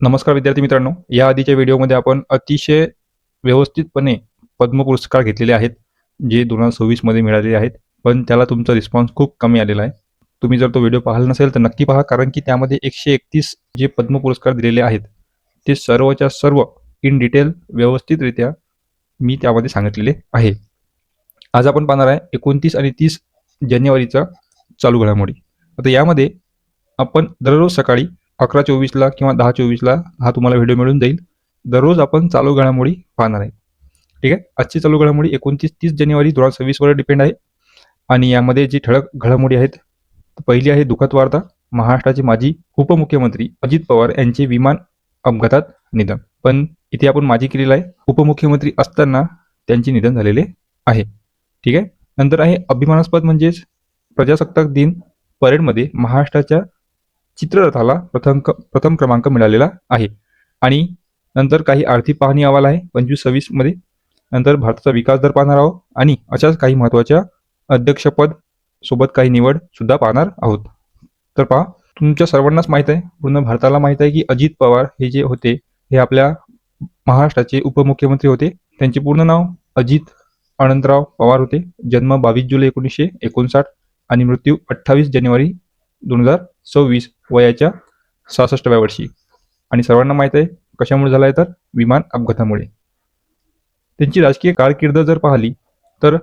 नमस्कार विद्यार्थी मित्रांनो, या आधीच्या व्हिडिओमध्ये आपण अतिशय व्यवस्थितपणे पद्म पुरस्कार घेतलेले आहेत, जे 2026 मध्ये मिळालेले आहेत. पण त्याला तुमचा रिस्पॉन्स खूप कमी आलेला आहे. तुम्ही जर तो व्हिडिओ पाहिला नसेल तर नक्की पहा, कारण की त्यामध्ये 131 जे पद्म पुरस्कार दिलेले आहेत ते सर्वच्या सर्व इन डिटेल व्यवस्थितरित्या मी त्यामध्ये सांगितलेले आहे. आज आपण पाहणार आहे 29 आणि 30 जानेवारीचा चालू घडामोडी. आता यामध्ये आपण दररोज सकाळी 11:24 किंवा 10:24 हा तुम्हाला व्हिडिओ मिळून जाईल. दररोज आपण चालू घडामोडी पाहणार आहे. ठीक आहे. आजची चालू घडामोडी 29-30 जानेवारी 2026 वर डिपेंड आहे. आणि यामध्ये जी ठळक घडामोडी आहेत, पहिली आहे दुःखद वार्ता. महाराष्ट्राचे माजी उपमुख्यमंत्री अजित पवार यांचे विमान अपघातात निधन. पण इथे आपण माजी केलेला आहे, उपमुख्यमंत्री असताना त्यांचे निधन झालेले आहे. ठीक आहे. नंतर आहे अभिमानास्पद म्हणजेच प्रजासत्ताक दिन परेडमध्ये महाराष्ट्राच्या चित्ररथाला प्रथम क्रमांक मिळालेला आहे. आणि नंतर काही आर्थिक पाहणी अहवाल आहे 25-26 मध्ये. नंतर भारताचा विकास दर पाहणार आहोत आणि अशाच काही महत्त्वाच्या अध्यक्षपद सोबत काही निवड सुद्धा पाहणार आहोत. तर पहा, तुमच्या सर्वांनाच माहीत आहे, पूर्ण भारताला माहीत आहे की अजित पवार हे जे होते हे आपल्या महाराष्ट्राचे उपमुख्यमंत्री होते. त्यांचे पूर्ण नाव अजित अनंतराव पवार होते. जन्म 22 जुलै 1959 आणि मृत्यू 28 जानेवारी 2026 वयाच्या 66व्या वर्षी. आणि सर्वांना माहीत आहे कशामुळे झाला आहे, तर विमान अपघातामुळे. त्यांची राजकीय कारकीर्द जर पाहिली तर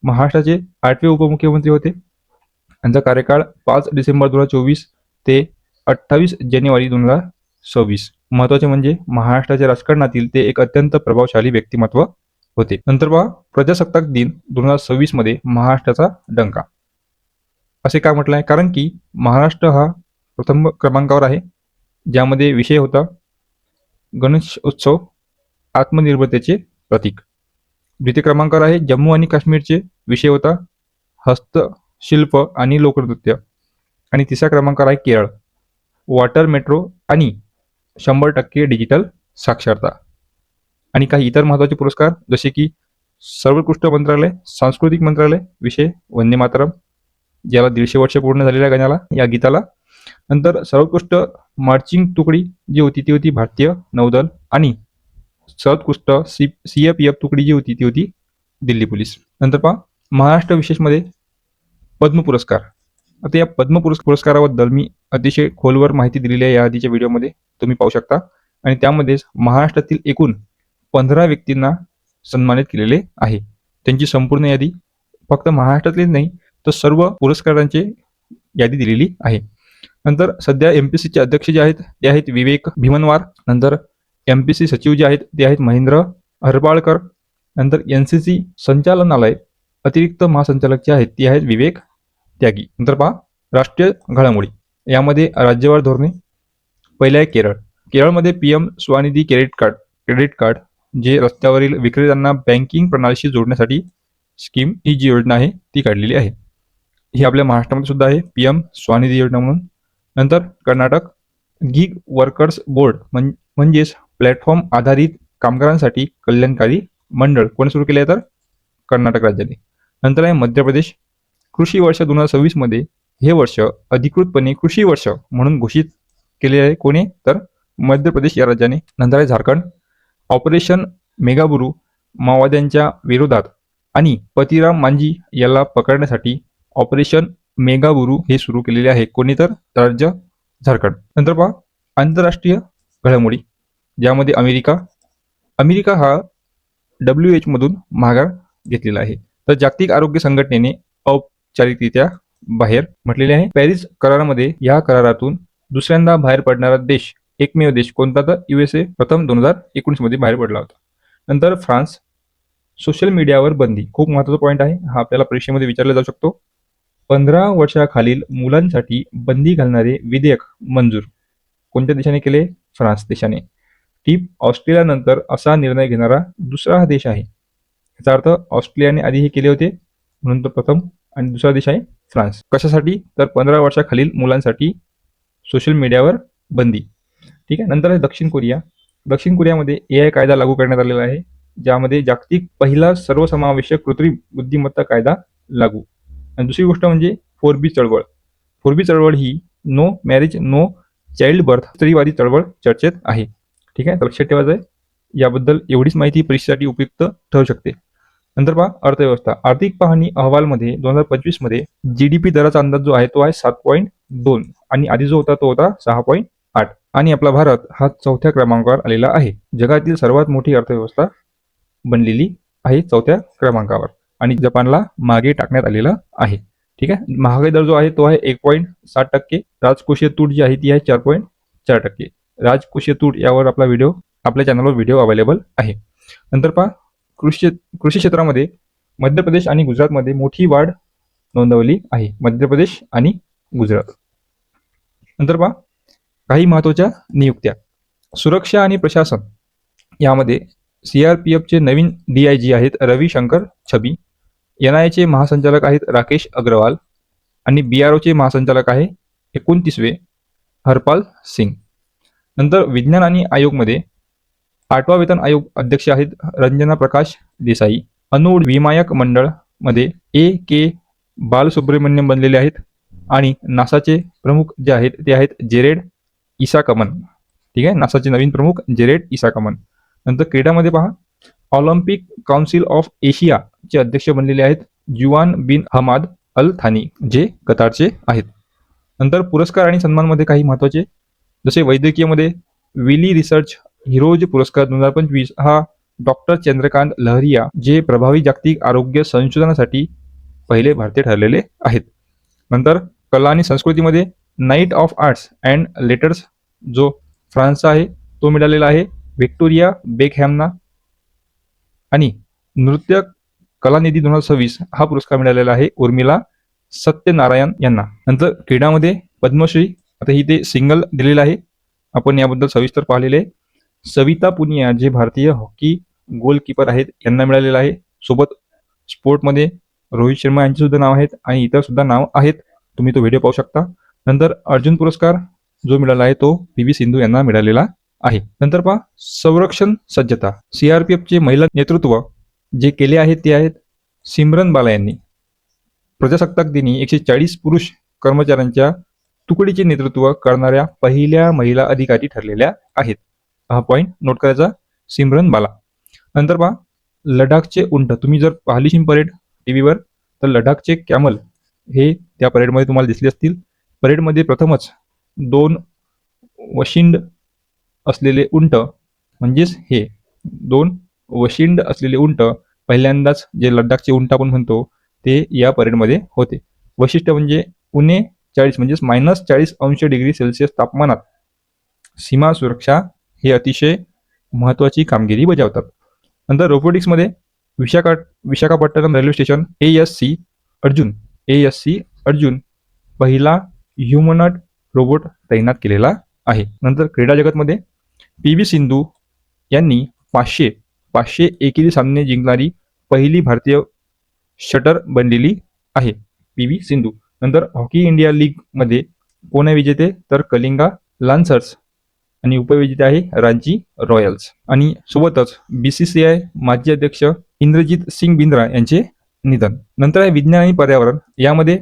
महाराष्ट्राचे 8वे उपमुख्यमंत्री होते. त्यांचा कार्यकाळ 5 डिसेंबर 2024 ते 28 जानेवारी 2026. महत्त्वाचे म्हणजे महाराष्ट्राच्या राजकारणातील ते एक अत्यंत प्रभावशाली व्यक्तिमत्व होते. नंतर पहा, प्रजासत्ताक दिन 2026 मध्ये महाराष्ट्राचा डंका. असे का म्हटलं आहे, कारण की महाराष्ट्र हा प्रथम क्रमांकावर आहे, ज्यामध्ये विषय होता गणेश उत्सव आत्मनिर्भरतेचे प्रतीक. द्वितीय क्रमांकावर आहे जम्मू आणि काश्मीरचे, विषय होता हस्तशिल्प आणि लोकनृत्य. आणि तिसऱ्या क्रमांकावर आहे केरळ, वॉटर मेट्रो आणि 100% डिजिटल साक्षरता. आणि काही इतर महत्त्वाचे पुरस्कार जसे की सर्वोत्कृष्ट मंत्रालय, सांस्कृतिक मंत्रालय, विषय वंदे मातरम, ज्याला 150 वर्ष पूर्ण झालेल्या गाण्याला, या गीताला. नंतर सर्वोत्कृष्ट मार्चिंग तुकडी जी होती ती होती भारतीय नौदल. आणि सर्वोत्कृष्ट CAPF तुकडी जी होती ती होती दिल्ली पोलीस. नंतर पहा, महाराष्ट्र विशेषमध्ये पद्म पुरस्कार. आता या पद्म पुरस्काराबद्दल मी अतिशय खोलवर माहिती दिलेली आहे या आधीच्या व्हिडिओमध्ये, तुम्ही पाहू शकता. आणि त्यामध्येच महाराष्ट्रातील एकूण 15 व्यक्तींना सन्मानित केलेले आहे. त्यांची संपूर्ण यादी फक्त महाराष्ट्रातलीच नाही तर सर्व पुरस्कारांची यादी दिलेली आहे. नंतर सध्या MPSCचे अध्यक्ष जे आहेत ते आहेत विवेक भीमनवार. नंतर MPSC सचिव जे आहेत ते आहेत महेंद्र हरबाळकर. नंतर NCC संचालनालय अतिरिक्त महासंचालक जे आहेत ते आहेत विवेक त्यागी. नंतर पहा, राष्ट्रीय घडामोडी. यामध्ये राज्यवार धोरणे. पहिले आहे केरळ. केरळमध्ये PM स्वनिधी क्रेडिट कार्ड जे रस्त्यावरील विक्रेत्यांना बँकिंग प्रणालीशी जोडण्यासाठी स्कीम, ही जी योजना आहे ती काढलेली आहे. ही आपल्या महाराष्ट्रामध्ये सुद्धा आहे, PM स्वनिधी योजना म्हणून. नंतर कर्नाटक, गिग वर्कर्स बोर्ड म्हणजेच प्लॅटफॉर्म आधारित कामगारांसाठी कल्याणकारी मंडळ कोणी सुरू केले आहे, तर कर्नाटक राज्याने. नंतर आहे मध्य प्रदेश. कृषी वर्ष 2026 मध्ये हे वर्ष अधिकृतपणे कृषी वर्ष म्हणून घोषित केले आहे, कोणी, तर मध्य प्रदेश या राज्याने. नंतर आहे झारखंड. ऑपरेशन मेगाबुरू माओवाद्यांच्या विरोधात आणि पतिराम मांझी याला पकडण्यासाठी ऑपरेशन मेगाबुरू हे सुरू केलेले आहे, कोणी, तर राज्य झारखंड. नंतर पहा, आंतरराष्ट्रीय घडामोडी. ज्यामध्ये अमेरिका हा WHO मधून माघार घेतलेला आहे. तर जागतिक आरोग्य संघटनेने औपचारिकरित्या बाहेर म्हटलेले आहे. पॅरिस करारामध्ये या करारातून दुसऱ्यांदा बाहेर पडणारा देश, एकमेव देश कोणता, तर USA प्रथम 2019 मध्ये बाहेर पडला होता. नंतर फ्रान्स. सोशल मीडियावर बंदी, खूप महत्त्वाचा पॉईंट आहे हा, आपल्याला परीक्षेमध्ये विचारला जाऊ शकतो. 15 वर्षाखालील मुलांसाठी बंदी घालणारे विधेयक मंजूर कोणत्या देशाने केले? फ्रान्स देशाने. टीप ऑस्ट्रेलियानंतर असा निर्णय घेणारा दुसरा हा देश आहे. याचा अर्थ ऑस्ट्रेलियाने आधी हे केले होते म्हणून तो प्रथम, आणि दुसरा देश आहे फ्रान्स. कशासाठी? तर 15 वर्षाखालील मुलांसाठी सोशल मीडियावर बंदी. ठीक आहे. नंतर आहे दक्षिण कोरिया. दक्षिण कोरियामध्ये AI कायदा लागू करण्यात आलेला आहे, ज्यामध्ये जागतिक पहिला सर्वसमावेशक कृत्रिम बुद्धिमत्ता कायदा लागू. आणि दुसरी गोष्ट म्हणजे 4B चळवळ. 4B चळवळ ही no marriage no childbirth स्त्रीवादी चळवळ चर्चेत आहे. ठीक आहे, लक्षात ठेवायचं आहे. याबद्दल एवढीच माहिती परीक्षेसाठी उपयुक्त ठरू शकते. नंतर पहा अर्थव्यवस्था. आर्थिक पाहणी अहवालमध्ये 2025 मध्ये जीडीपी दराचा अंदाज जो आहे तो आहे 7.2 आणि आधी जो होता तो होता 6.8 आणि आपला भारत हा 4थ्या क्रमांकावर आलेला आहे. जगातील सर्वात मोठी अर्थव्यवस्था बनलेली आहे 4थ्या क्रमांकावर आणि जपानला मागे टाकण्यात आलेलं आहे. ठीक आहे, महागाई दर जो आहे तो आहे 1.7%. राजकोषीय तूट जी आहे ती आहे 4.4%. राजकोषीय तूट यावर आपल्या चॅनलवर व्हिडिओ अवेलेबल आहे. नंतर पहा कृषी क्षेत्रामध्ये मध्य प्रदेश आणि गुजरातमध्ये मोठी वाढ नोंदवली आहे. मध्य प्रदेश आणि गुजरात. नंतर पहा काही महत्त्वाच्या नियुक्त्या. सुरक्षा आणि प्रशासन यामध्ये सीआरपीएफचे नवीन डीआयजी आहेत रविशंकर छबी. एनआयचे महासंचालक आहेत राकेश अग्रवाल आणि बीआरओचे महासंचालक आहे 29वे हरपाल सिंग. नंतर विज्ञान आणि आयोगमध्ये 8वा वेतन आयोग अध्यक्ष आहेत रंजना प्रकाश देसाई. अणु विमायक मंडळ मध्ये के बालसुब्रमण्यम बनलेले आहेत आणि नासाचे प्रमुख जे आहेत ते आहेत जेरेड इसाकमन. ठीक आहे, नासाचे नवीन प्रमुख जेरेड इसाकमन. नंतर क्रीडामध्ये पहा ऑलिम्पिक काउन्सिल ऑफ एशिया चे अध्यक्ष बनलेले आहेत जुआन बिन हमाद अल थानी जे कतारचे आहेत. नंतर पुरस्कार आणि सन्मानमध्ये काही महत्त्वाचे जसे वैद्यकीयमध्ये विली रिसर्च हिरोज पुरस्कार 2025 हा डॉक्टर चंद्रकांत लहरिया जे प्रभावी जागतिक आरोग्य संशोधनासाठी पहिले भारतीय ठरलेले आहेत. नंतर कला आणि संस्कृतीमध्ये night of arts and letters जो फ्रान्सचा आहे तो मिळालेला आहे व्हिक्टोरिया बेकहॅमना आणि नृत्य कलानिधी 2026 हा पुरस्कार मिळालेला आहे उर्मिला सत्यनारायण यांना. नंतर क्रीडामध्ये पद्मश्री आता ही ते सिंगल दिलेलं आहे, आपण याबद्दल सविस्तर पाहिलेले. सविता पुनिया जे भारतीय हॉकी गोलकीपर आहेत यांना मिळालेलं आहे. सोबत स्पोर्टमध्ये रोहित शर्मा यांचे सुद्धा नाव आहेत आणि इतर सुद्धा नाव आहेत, तुम्ही तो व्हिडिओ पाहू शकता. नंतर अर्जुन पुरस्कार जो मिळाला आहे तो पी.व्ही. सिंधू यांना मिळालेला आहे. नंतर पहा संरक्षण सज्जता. सीआरपीएफचे महिला नेतृत्व जे केले आहेत ते आहेत सिमरन बाला यांनी. प्रजासत्ताक दिनी 140 पुरुष कर्मचाऱ्यांच्या तुकडीचे नेतृत्व करणाऱ्या पहिल्या महिला अधिकारी ठरलेल्या आहेत. हा पॉईंट नोट करायचा, सिमरन बाला. नंतर पहा लडाखचे उंट. तुम्ही जर पाहिलीशी परेड टीव्हीवर तर लडाखचे कॅमल हे त्या परेडमध्ये तुम्हाला दिसले असतील. परेडमध्ये प्रथमच 2 वशिंड असलेले उंट म्हणजेच हे 2 वशिंड असलेले उंट पहिल्यांदाच जे लडाखचे उंट आपण म्हणतो ते या परेडमध्ये होते. वैशिष्ट्य म्हणजे उणे 40 म्हणजेच -40°C तापमानात सीमा सुरक्षा हे अतिशय महत्त्वाची कामगिरी बजावतात. नंतर रोबोटिक्समध्ये Visakhapatnam railway station ASC Arjun पहिला ह्युमनॉइड रोबोट तैनात केलेला आहे. नंतर क्रीडा जगतमध्ये पी.व्ही. सिंधू यांनी 500 एकेरी सामने जिंकणारी पहिली भारतीय शटर बनलेली आहे पी.व्ही. सिंधू. नंतर हॉकी इंडिया लीग मध्ये कोण आहे विजेते तर कलिंगा लान्सर्स आणि उपविजेते आहे रांची रॉयल्स. आणि सोबतच BCCI माजी अध्यक्ष इंद्रजीत सिंग बिंद्रा यांचे निधन. नंतर आहे विज्ञान आणि पर्यावरण. यामध्ये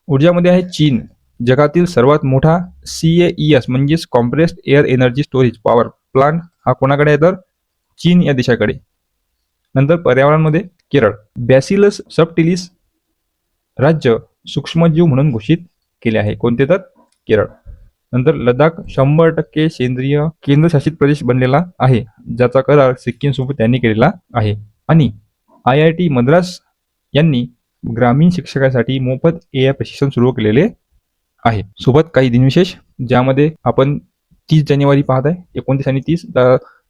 ऊर्जामध्ये आहे चीन. जगातील सर्वात मोठा CAES म्हणजेच compressed air energy storage power plant हा कोणाकडे आहे तर चीन या देशाकडे. नंतर पर्यावरणामध्ये केरळ. बॅसिलस सबटिलिस राज्य सूक्ष्मजीव म्हणून घोषित केले आहे. कोणते तर केरळ. नंतर लडाख 100% सेंद्रिय केंद्रशासित प्रदेश बनलेला आहे ज्याचा करार सिक्कीम सोबत त्यांनी केलेला आहे. आणि IIT मद्रास यांनी ग्रामीण शिक्षकासाठी मोफत AI प्रशिक्षण सुरू केलेले आहे. सोबत काही दिनविशेष ज्यामध्ये आपण 30 जानेवारी पाहत आहे, 29 आणि 30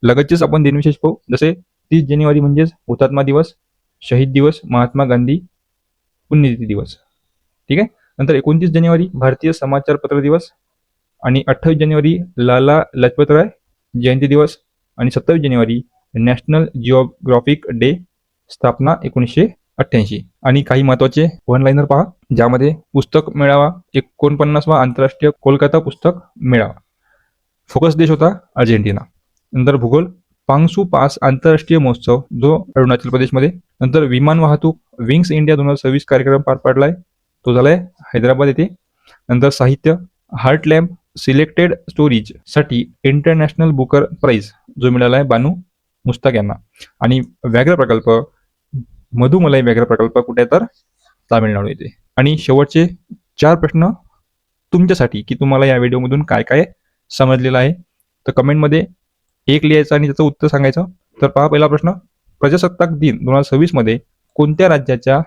लगतचेच आपण दिनविशेष पाहू. जसे 30 जानेवारी म्हणजेच हुतात्मा दिवस, शहीद दिवस, महात्मा गांधी पुण्यतिथी दिवस. ठीक आहे. नंतर 29 जानेवारी भारतीय समाचार पत्र दिवस आणि 28 जानेवारी लाला लजपतराय जयंती दिवस आणि 27 जानेवारी नॅशनल जिओग्राफिक डे स्थापना 1988. आणि काही महत्त्वाचे वन लाईनर पहा ज्यामध्ये पुस्तक मेळावा 49वा आंतरराष्ट्रीय कोलकाता पुस्तक मेळावा. फोकस देश होता अर्जेंटिना. नंतर भूगोल पांगसू पास आंतरराष्ट्रीय महोत्सव जो अरुणाचल प्रदेशमध्ये. नंतर विमान वाहतूक विंग्स इंडिया 2026 कार्यक्रम पार पाडलाय, तो झालाय हैदराबाद येथे. नंतर साहित्य हार्ट लॅम्प सिलेक्टेड स्टोरीजसाठी इंटरनॅशनल बुकर प्राइज जो मिळाला आहे बानू मुस्ताक यांना. आणि व्याघ्र प्रकल्प मधुमलाई व्याघ्र प्रकल्प कुठे तर तामिळनाडू येथे. आणि शेवटचे 4 प्रश्न तुमच्यासाठी की तुम्हाला या व्हिडिओमधून काय काय समजलेलं आहे. तर कमेंटमध्ये 1 लिहायचं आणि त्याचं उत्तर सांगायचं. तर पहा पहिला प्रश्न, प्रजासत्ताक दिन 2026 मध्ये कोणत्या राज्याच्या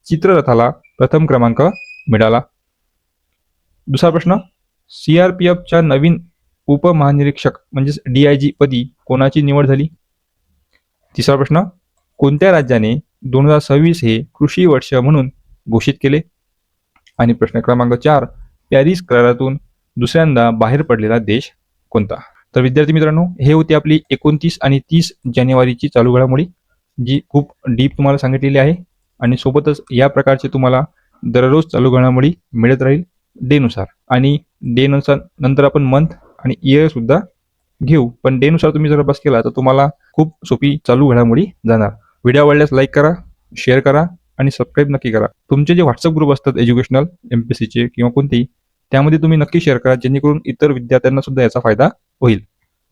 चित्ररथाला प्रथम क्रमांक मिळाला? दुसरा प्रश्न, सीआरपीएफच्या नवीन उपमहानिरीक्षक म्हणजेच DIG पदी कोणाची निवड झाली? तिसरा प्रश्न, कोणत्या राज्याने 2026 हे कृषी वर्ष म्हणून घोषित केले? आणि प्रश्न क्रमांक 4, पॅरिस करारातून दुसऱ्यांदा बाहेर पडलेला देश कोणता? तर विद्यार्थी मित्रांनो, हे होती आपली 29 आणि 30 जानेवारीची चालू घडामोडी, जी खूप डीप तुम्हाला सांगितलेली आहे. आणि सोबतच या प्रकारचे तुम्हाला दररोज चालू घडामोडी मिळत राहील डेनुसार. आणि डेनुसार नंतर आपण मंथ आणि इयर सुद्धा घेऊ. पण डेनुसार तुम्ही जर अभ्यास केला तर तुम्हाला खूप सोपी चालू घडामोडी जाणार. व्हिडिओ आवडल्यास लाईक करा, शेअर करा आणि सबस्क्राईब नक्की करा. तुमचे जे व्हॉट्सअप ग्रुप असतात एज्युकेशनल MPSCचे किंवा कोणतेही, त्यामध्ये तुम्ही नक्की शेअर करा जेणेकरून इतर विद्यार्थ्यांना सुद्धा याचा फायदा होईल.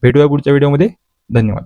भेटूया पुढच्या व्हिडिओमध्ये. धन्यवाद.